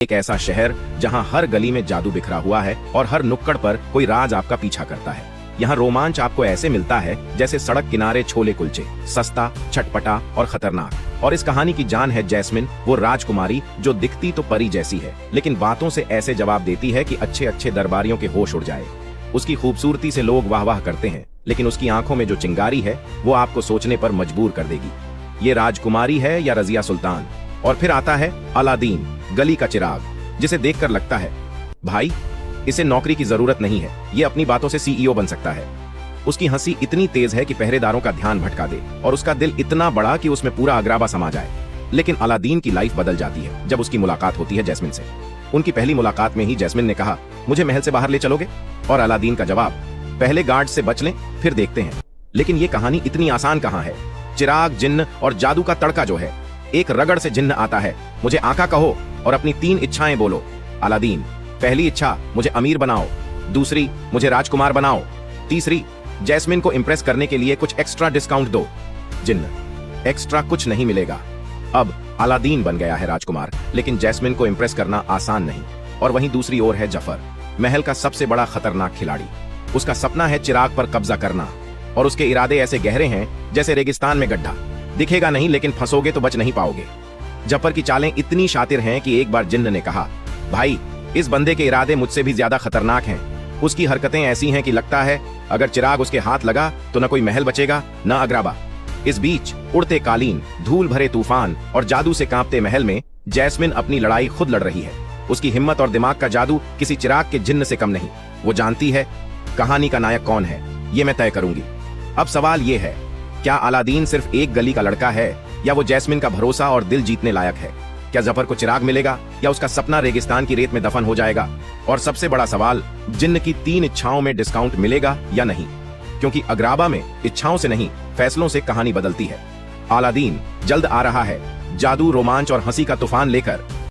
एक ऐसा शहर जहां हर गली में जादू बिखरा हुआ है और हर नुक्कड़ पर कोई राज आपका पीछा करता है। यहाँ रोमांच आपको ऐसे मिलता है जैसे सड़क किनारे छोले कुलचे, सस्ता, चटपटा और खतरनाक। और इस कहानी की जान है जैस्मिन, वो राजकुमारी जो दिखती तो परी जैसी है, लेकिन बातों से ऐसे जवाब देती है कि अच्छे अच्छे दरबारियों के होश उड़ जाए। उसकी खूबसूरती से लोग वाह वाह करते हैं, लेकिन उसकी आंखों में जो चिंगारी है वो आपको सोचने पर मजबूर कर देगी, ये राजकुमारी है या रजिया सुल्तान। और फिर आता है अलादीन, गली का चिराग, जिसे देखकर लगता है भाई इसे नौकरी की जरूरत नहीं है, ये अपनी बातों से सीईओ बन सकता है। उसकी हंसी इतनी तेज है कि पहरेदारों का ध्यान भटका दे, और उसका दिल इतना बड़ा कि उसमें पूरा अगराबा समा जाए। लेकिन अलादीन की लाइफ बदल जाती है जब उसकी मुलाकात होती है जैस्मिन से। उनकी पहली मुलाकात में ही जैस्मिन ने कहा, मुझे महल से बाहर ले चलोगे? और अलादीन का जवाब, पहले गार्ड से बच लें फिर देखते हैं। लेकिन ये कहानी इतनी आसान कहाँ है। चिराग, जिन्न और जादू का तड़का जो है। एक रगड़ से जिन्न आता है, मुझे आका कहो और अपनी 3 इच्छाएं बोलो। अलादीन, पहली इच्छा मुझे अमीर बनाओ, दूसरी मुझे राजकुमार बनाओ, तीसरी जैस्मिन को इंप्रेस करने के लिए कुछ एक्स्ट्रा डिस्काउंट दो। जिन्न, एक्स्ट्रा कुछ नहीं मिलेगा। अब अलादीन बन गया है राजकुमार, लेकिन जैस्मिन को इंप्रेस करना आसान नहीं। और वहीं दूसरी ओर है जफर, महल का सबसे बड़ा खतरनाक खिलाड़ी। उसका सपना है चिराग पर कब्जा करना, और उसके इरादे ऐसे गहरे हैं जैसे रेगिस्तान में गड्ढा। दिखेगा नहीं, लेकिन फंसोगे तो बच नहीं पाओगे। जफर की चालें इतनी शातिर हैं कि एक बार जिन्न ने कहा, भाई इस बंदे के इरादे मुझसे भी ज्यादा खतरनाक हैं। उसकी हरकतें ऐसी हैं कि लगता है अगर चिराग उसके हाथ लगा तो न कोई महल बचेगा न अगराबा। इस बीच उड़ते कालीन, धूल भरे तूफान और जादू से कांपते महल में जैस्मिन अपनी लड़ाई खुद लड़ रही है। उसकी हिम्मत और दिमाग का जादू किसी चिराग के जिन्न से कम नहीं। वो जानती है कहानी का नायक कौन है, ये मैं तय करूंगी। अब सवाल ये है, क्या अलादीन सिर्फ एक गली का लड़का है, या वो जैस्मिन का भरोसा और दिल जीतने लायक है? क्या जफर को चिराग मिलेगा, या उसका सपना रेगिस्तान की रेत में दफन हो जाएगा? और सबसे बड़ा सवाल, जिन्न की 3 इच्छाओं में डिस्काउंट मिलेगा या नहीं? क्योंकि अगराबा में इच्छाओं से नहीं, फैसलों से कहानी बदलती है। अलादीन जल्द आ रहा है, जादू, रोमांच और हंसी का तूफान लेकर।